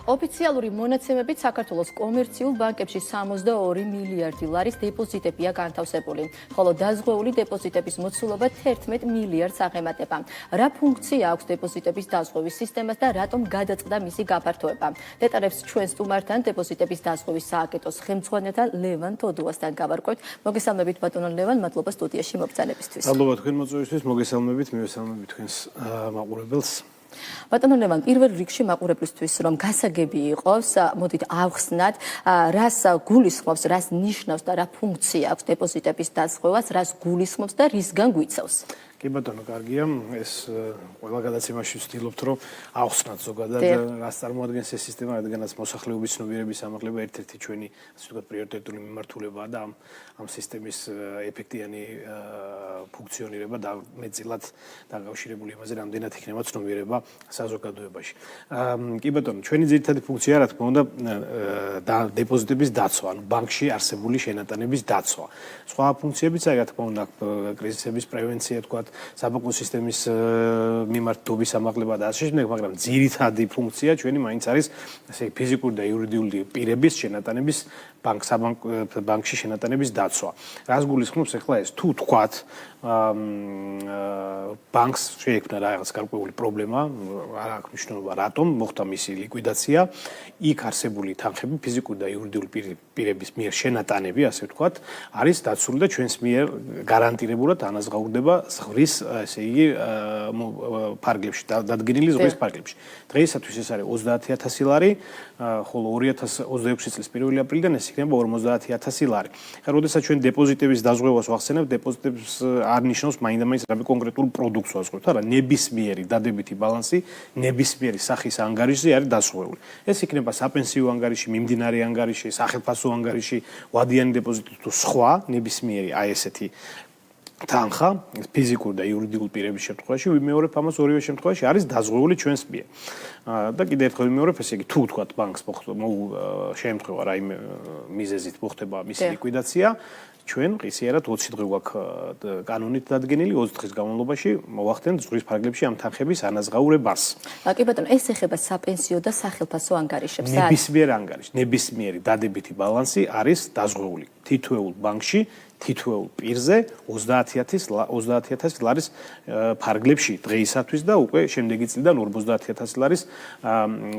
ოფიციალური მონაცემებით საქართველოს კომერციულ ბანკებში 62 მილიარდი ლარის დეპოზიტებია განთავსებული, ხოლო დაზღვეული დეპოზიტების მოცულობა 11 მილიარდს აღემატება. რა ფუნქცია აქვს დეპოზიტების დაზღვევის სისტემას და რატომ გადაწყდა მისი გაფართოება? დეტალებს ჩვენ სტუმართან დეპოზიტების დაზღვევის სააგენტოს ხელმძღვანელთან ლევან თოდუასთან გავარკვევთ. მოგესალმებით ბატონო ლევან, მადლობა სტუდიაში მოგზაურობისთვის. მადლობა თქვენ მოწვევისთვის, მოგესალმებით, მივესალმებით თქვენს მაყურებელს. ბატონო ლევან, პირველ რიგში მაყურებლისთვის რომ გასაგები იყოს, მოდით ავხსნათ, რას გულისხმობს, რას ნიშნავს და რა ფუნქცია აქვს დეპოზიტების დაზღვევას, რას გულისხმობს და რისგან გვიცავს? კი ბატონო, კარგია. ეს ყველა გადაცემაში ვცდილობთ, რომ ავხსნათ ზოგადად რას წარმოადგენს ეს სისტემა, რადგანაც მოსახლეობის ცნობიერების ამაღლება ერთ-ერთი ჩვენი, ასე ვთქვათ, პრიორიტეტული მიმართულებაა და ამ სისტემის ეფექტიანი ფუნქციონირება და მეტწილად დაკავშირებული იმაზე, რამდენად იქნება ცნობიერება საზოგადოებაში. კი ბატონო, ჩვენი ძირითადი ფუნქცია, რა თქმა უნდა, დეპოზიტების დაცვა, ანუ ბანკში არსებული შენატანების დაცვა. სხვა ფუნქციებიც, რა თქმა უნდა, კრიზისების პრევენცია, თქვათ, საბანკო სისტემის მიმართობის ამაღლება და ასე შემდეგ, მაგრამ ძირითადი ფუნქცია ჩვენი მაინც არის ესე ფიზიკური და იურიდიული პირების შენატანების ბანკში შენატანების დაცვა. რას გულისხმობს ახლა ეს? თუ თქვათ ბანკს შეექმნა რაღაც გარკვეული პრობლემა, არ აქვს მნიშვნელობა რატომ მოხდა მისი ლიკვიდაცია, იქ არსებული თანხები ფიზიკური და იურიდიული პირების მიერ შენატანები, ასე ვთქვათ, არის დაცული და ჩვენს მიერ გარანტირებულად ანაზღაურდება ზღვის, ესე იგი, ფარგლებში, დადგენილი ზღვის ფარგლებში. დღეისათვის ეს არის 30,000 ლარი, ხოლო 2026 წლის 1 აპრილიდან ეს იქნება 50,000 ლარი. ხა, როდესაც ჩვენ დეპოზიტების დაზღვევას ვახსენებთ, დეპოზიტებს არ ნიშნავს მაინდა-მაინც რამე კონკრეტულ პროდუქტს ვაზღვევთ, არა, ნებისმიერი დადებითი ბალანსი, ნებისმიერი სახის ანგარიშზე არის დაზღვეული. ეს იქნება საპენსიო ანგარიში, მიმდინარე ანგარიში, სახელფასო ანგარიში, ვადიანი დეპოზიტი თუ სხვა ნებისმიერი აი ესეთი თანხა ფიზიკურ და იურიდიულ პირების შემთხვევაში, ვიმეორებ ამას ორივე შემთხვევაში არის დაზღვეული ჩვენს მიერ. და კიდევ ერთხელ ვიმეორებ, ესე იგი, თუ თქვათ ბანკს შეემთხვევა რაიმე მიზეზით მოხდება მისი ლიკვიდაცია, ჩვენ ყისიერად 20 დღე გვაქვს კანონით დადგენილი 20 დღის განმავლობაში მოვახდენთ ზღვის ფარგლებში ამ თანხების ანაზღაურებას. კი ბატონო, ეს ეხება საპენსიო და სახელფასო ანგარიშებს. ნებისმიერ ანგარიშს, ნებისმიერი დადებითი ბალანსი არის დაზღვეული თითოეულ ბანკში, თითოეულ პირზე 30,000 ლარის ფარგლებში დღეისათვის და უკვე შემდეგი წლიდან 50,000 ლარის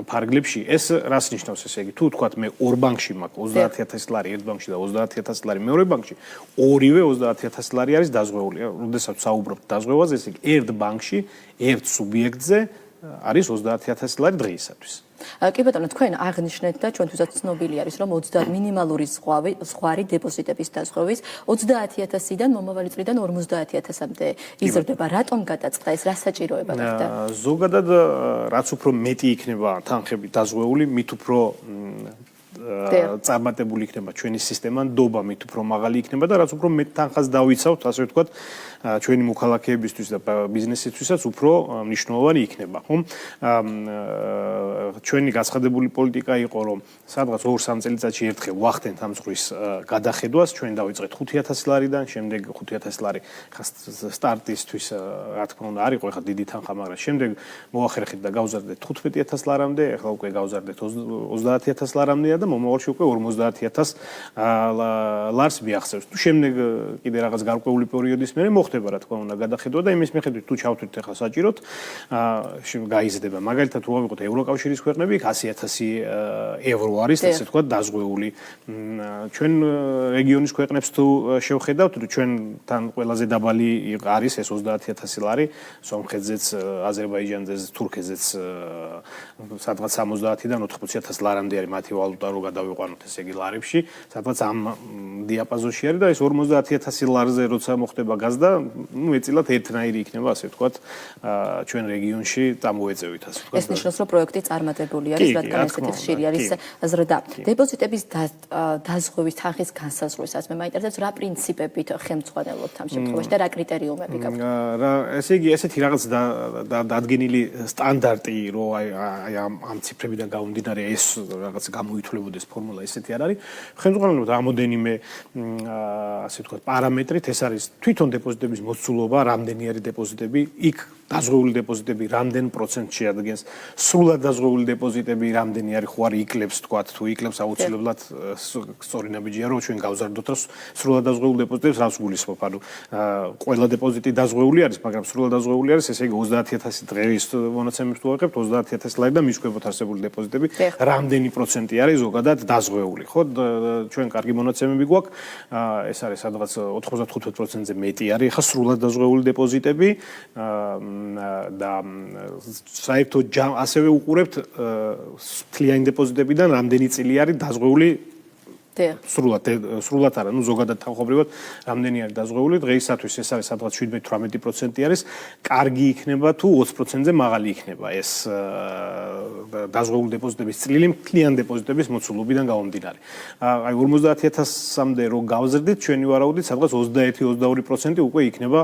ფარგლებში. ეს რას ნიშნავს, ესე იგი, თუ თქვათ მე ორ ბანკში მაქვს 30,000 ლარი ერთ ბანკში და 30,000 ლარი მეორე ბანკში, ორივე 30,000 ლარი არის დაზღვეული. როდესაც საუბრობთ დაზღვევაზე, ესე იგი, ერთ ბანკში, ერთ სუბიექტზე არის 30,000 ლარი დღეისათვის. კი ბატონო, თქვენ აღნიშნეთ და ჩვენთვისაც ცნობილი არის, რომ 30 მინიმალური ზღვარი დეპოზიტების დაზღვევის 30,000-დან მომავალი წლიდან 50,000-მდე იზრდება. რატომ გადაწყდა ეს? რა საჭიროება გახდა? ზოგადად, რაც უფრო მეტი იქნება თანხები დაზღვეული, მით უფრო წარმატებული იქნება ჩვენი სისტემა, ნდობა მით უფრო მაღალი იქნება და რაც უფრო მეტ თანხას დავიცავთ, ასე ვთქვათ, ჩვენი მოქალაქეებისთვის და ბიზნესისთვისაც უფრო მნიშვნელოვანი იქნება, ხო? ჩვენი გაცხადებული პოლიტიკა იყო, რომ სადღაც 2-3 წელიწადში ერთხელ ვახდენთ ამ ზღვის გადახედვას, ჩვენ დავიწყეთ 5,000 ლარიდან, შემდეგ 5,000 ლარი ხა სტარტისთვის, რა თქმა უნდა, არ იყო ხა დიდი თანხა, მაგრამ შემდეგ მოახერხეთ და გავზარდეთ 15,000 ლარამდე, ახლა უკვე გავზარდეთ 30,000 ლარამდე და მომავალში უკვე 50,000 ლარს მიაღწევს. თუ შემდეგ კიდე რაღაც გარკვეული პერიოდის მერე მოხდება, რა თქმა უნდა, გადახედვა და იმის მიხედვით თუ ჩავთვლით ახლა საჭიროთ, გაიზრდება. მაგალითად, თუ ავიღოთ ევროკავშირის ქვეყნები, 100,000 ევრო არის, ასე ვთქვათ, დაზღვეული. ჩვენ რეგიონის ქვეყნებს თუ შევხედავთ, ჩვენთან ყველაზე დაბალი არის ეს 30,000 ლარი, სომხეთზეც, აზერბაიჯანზეც, თურქეთზეც სადღაც 70-დან 80,000 ლარამდე არის მათი ვალუტა, რომ გადავიყვანოთ ესე იგი ლარებში, სადღაც ამ დიაპაზონში არის და ეს 50,000 ლარზე როცა მოხდება გაზდა, მეტწილად ერთნაირი იქნება, ასე ვთქვათ, ჩვენ რეგიონში წამოეწევით, ასე ვთქვათ. ეს ნიშნავს, რომ პროექტი წარმატებული არის, რადგან ესეთი ხშირი არის ზრდა. დეპოზიტების დაზღვევის თანხის განსაზღვრისას მე მაინტერესებს, რა პრინციპებით ხელმძღვანელობთ ამ შემთხვევაში და რა კრიტერიუმები გაქვთ? ესე იგი, ესეთი რაღაც დადგენილი სტანდარტი, რომ აი ამ ციფრებიდან გამომდინარე ეს რაღაც გამოითვლებოდეს ფორმულა, ესეთი არ არის. ხელმძღვანელობთ რამოდენიმე ასე ვთქვათ, პარამეტრით, ეს არის თვითონ დეპოზიტების მოცულობა, რამდენი არის დეპოზიტები, იქ დაზღვეული დეპოზიტები რამდენ პროცენტს შეადგენს, სრულად დაზღვეული დეპოზიტები რამდენი არის, ხო არ იკლებს თქვათ, თუ იკლებს აუცილებლად სწორი ნაბიჯია რომ ჩვენ გავზარდოთ რომ სრულად დაზღვეულ დეპოზიტებს რას გულისხმობ, ანუ ყველა დეპოზიტი დაზღვეული არის, მაგრამ სრულად დაზღვეული არის, ესე იგი 30000 დღეის მონაცემებს თუ ვაღებთ 30000 ლარი და მის ქვემოთ არსებული დეპოზიტები რამდენი პროცენტი არის ზოგადად დაზღვეული, ხო? ჩვენ კარგი მონაცემები გვაქვს, ეს არის სადღაც 95%-ზე მეტი არის ახლა სრულად დაზღვეული დეპოზიტები და საერთოდ ასევე უყურებთ მთლიანი დეპოზიტებიდან რამდენი წილი არის დაზღვეული სრულად არა, ზოგადად თანხმობრივად რამდენი არის დაზღვეული, დღეისათვის ეს არის სადღაც 17-18% არის, კარგი იქნება თუ 20%-ზე მაღალი იქნება ეს დაზღვეული დეპოზიტების წილი მთლიანი დეპოზიტების მოცულობიდან გამომდინარე. აი 50000-მდე რო გავზრდით, ჩვენი ვარაუდით სადღაც 21-22% უკვე იქნება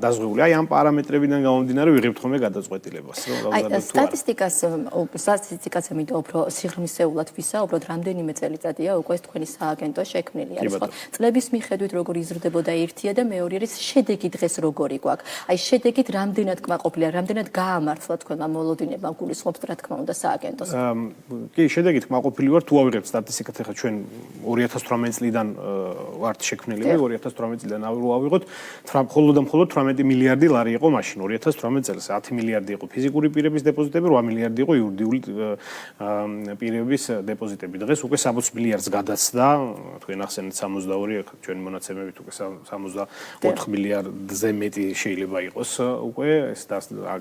დაზღვეული. აი ამ პარამეტრებიდან გამომდინარე ვიღებთ ხოლმე გადაწყვეტილებას, რომ გავზრდოთ თუ არა. სტატისტიკაზე მინდა უფრო სიღრმისეულად ვისაუბროთ, რამდენიმე წელიწადია უკვე თქვენი სააგენტო შექმნილი არის, ხო? წლების მიხედვით როგორ იზრდებოდა ერთია და მეორე არის შედეგი დღეს როგორი გვაქვს. აი შედეგით რამდენად კმაყოფილია, რამდენად გაამართლა თქვენმა მოლოდინებმა გულისხმობთ რა თქმა უნდა სააგენტოს. კი, შედეგით კმაყოფილი ვარ, თუ ავიღებთ სტატისტიკად, ახლა ჩვენ 2018 წლიდან ვართ შექმნილები, 2018 წლიდან ავიღოთ, მხოლოდ და მხოლოდ 18 მილიარდი ლარი იყო მაშინ 2018 წელს, 10 მილიარდი იყო ფიზიკური პირების დეპოზიტები, 8 მილიარდი იყო იურიდიული პირების დეპოზიტები. დღეს უკვე 60 მილიარდს გადაცდა, თქვენ ახსენეთ 62, ჩვენი მონაცემებით უკვე 64 მილიარდზე მეტი შეიძლება იყოს უკვე, ეს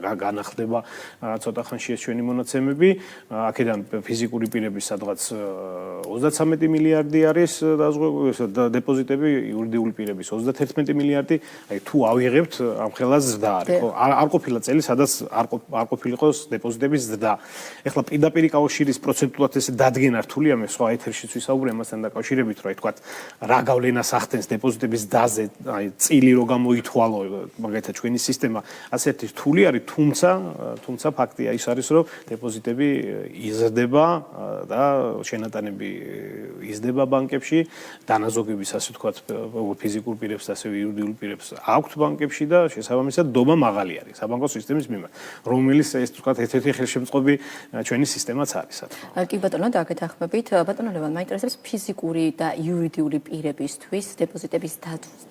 განახლდება ცოტა ხანში ეს ჩვენი მონაცემები. აქედან ფიზიკური პირების სადღაც 33 მილიარდი არის დეპოზიტები, იურიდიული პირების 31 მილიარდი. აი თუ ავიღებთ ამ ხელას ზრდა არის, ხო? არ ყოფილა წელი, სადაც არ ყოფილიყოს დეპოზიტების ზრდა. ეხლა პირდაპირ კავშირის პროცენტულად ესე დადგენა რთულია, მე სხვა ეთერშიც ვისაუბრე ამასთან დაკავშირებით, რომ აი თქვათ რა გავლენას ახდენს დეპოზიტების დაზე, აი წილი რო გამოითვალო, მაგალითად ჩვენი სისტემა ასეთი რთული არის, თუმცა ფაქტია ის არის, რომ დეპოზიტები იზრდება და შენატანები იზრდება ბანკებში, დანაზოგების ასე თქვათ ფიზიკურ პირებს, ასევე იურიდიულ პირებს აქვთ ბანკებში და შესაბამისად დობა მაღალი არის საბანკო სისტემის მიმართ, რომელიც ეს თქვათ ერთ-ერთი ხელშემწყობი ჩვენი სისტემაც არის. კი ბატონო, დაგეთანხმებით. ბატონო ლევან, მაინტერესებს ფიზიკური და იურიდიული პირებისთვის დეპოზიტების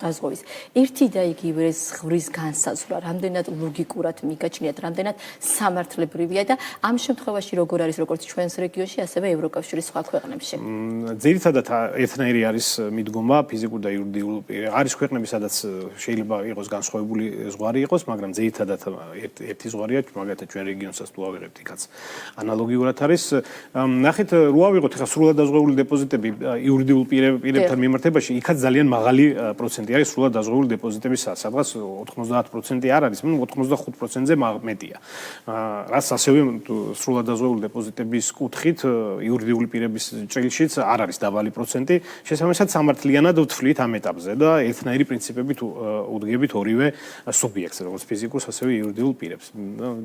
დაზღვევის ერთი და იგივე ზღვრის განსაზღვრა, რამდენად ლოგიკურად მიგაჩნიათ, რამდენად სამართლებრივია და ამ შემთხვევაში როგორ არის როგორც ჩვენს რეგიონში, ასევე ევროკავშირის სხვა ქვეყნებში. ძირითადად ერთნაირი არის მიდგომა ფიზიკურ და იურიდიულ პირებს. არის ქვეყნები, სადაც შეიძლება იყოს განსხვავებული ზღვარი იყოს, მაგრამ ძირითადად ერთი ზღვარია, მაგალითად ჩვენ რეგიონსაც თუ ავიღებთ, იქაც ანალოგიურად არის. ნახეთ, რო ავიღოთ ახლა სრულად დაზღვეული დეპოზიტები იურიდიულ პირებთან მიმართებაში, იქაც ძალიან მაღალი პროცენტი არის სრულად დაზღვეული დეპოზიტების, სადღაც 90% არ არის, 85%-ზე მეტია. რაც ასევე სრულად დაზღვეული დეპოზიტების კუთხით იურიდიული პირების ჭრილშიც არ არის დაბალი პროცენტი, შესაბამისად სამართლიანად ვთვლით ამ ეტაპზე და ერთნაირი პრინციპებით უდგებით ორივე სუბიექტს, როგორც ფიზიკურს, ასევე იურიდიულ პირებს.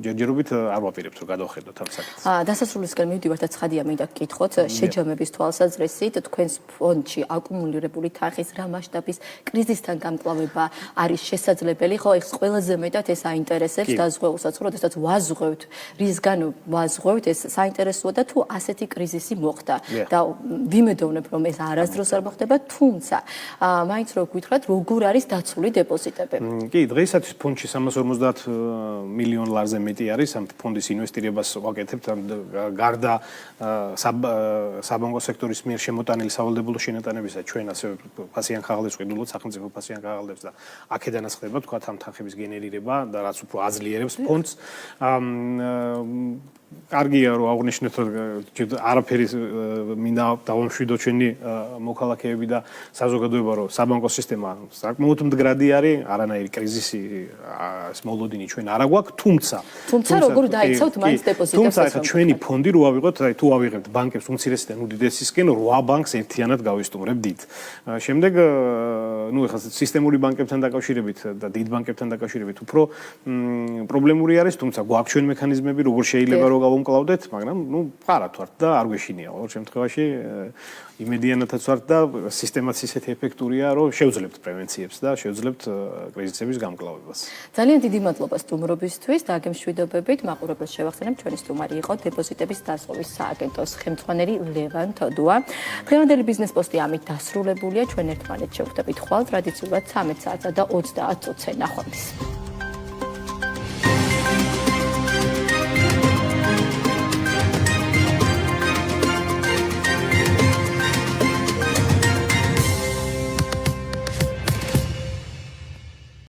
ჯერჯერობით არ ვაპირებთ რომ გადავხედოთ ამ საკითხს. დასასრულისკენ მივდივართ და ცხადია მინდა გკითხოთ, შეჯამების თვალსაზრისით თქვენს ფონდში აკუმულირებული თანხის რა მასშტაბის კრიზისთან გამკლავება არის შესაძლებელი, ხო, ეს ყველაზე მეტად ეს აინტერესებს დაზღვეულსაც, ხო, როდესაც ვაზღვევთ, რისგან ვაზღვევთ, ეს საინტერესოა და თუ ასეთი კრიზისი მოხდა და ვიმედოვნებ რომ ეს არასდროს არ მოხდება, თუმცა მაინც რო გითხრათ, როგორ არის დაცული დეპოზიტები? კი, დღეისათვის ფონდში 350 მილიონ ლარზე მეტი არის ამ ფონდის ინვესტირებას ვაკეთებთ, გარდა საბანკო სექტორის მიერ შემოტანილი სავალდებულო შენატანებისა, ჩვენ ასევე ფასიან ხაღლებს ვყიდულობთ, სახელმწიფო ფასიან ხაღლებს და აქედანაც ხდება თქვათ ამ თანხების გენერირება და რაც უფრო აძლიერებს ფონდს. კარგია რომ აღნიშნეთ რომ არაფერი მინდა დავამშვიდო ჩვენი მოქალაქეები და საზოგადოება რომ საბანკო სისტემა საკმაოდ მდგრადი არის, არანაირი კრიზისი მოლოდინი ჩვენ არ აგვაქვს, თუმცა როგორ დაიცავთ მაინც დეპოზიტებს? თუმცა ახლა ჩვენი ფონდი რო ავიღოთ, აი თუ ავიღებთ ბანკებს უმცირესიდან უდიდესისკენ 8 ბანკს ერთიანად გავისტუმრებდით. შემდეგ ნუ ახლა სისტემური ბანკებთან დაკავშირებით და დიდ ბანკებთან დაკავშირებით უფრო პრობლემური არის, თუმცა გვაქვს ჩვენ მექანიზმები, როგორ შეიძლება რომ რომ გავუმკლავდეთ, მაგრამ ფარად ვართ და არ გვეშინია ყოველ შემთხვევაში იმედიანათაც ვართ და სისტემაც ისეთი ეფექტურია, რომ შევძლებთ პრევენციებს და შევძლებთ კრიზისების გამკლავებას. ძალიან დიდი მადლობა სტუმრობისთვის და აგემშვიდობებით. მაყურებელს შევახსენებ, ჩვენი სტუმარი იყო დეპოზიტების დაზღვევის სააგენტოს ხელმძღვანელი ლევან თოდუა. დღევანდელი ბიზნეს პოსტი ამით დასრულებულია. ჩვენ ერთმანეთს შევხვდებით ხვალ ტრადიციულად 13 საათსა და 30 წუთზე. ნახვამდის.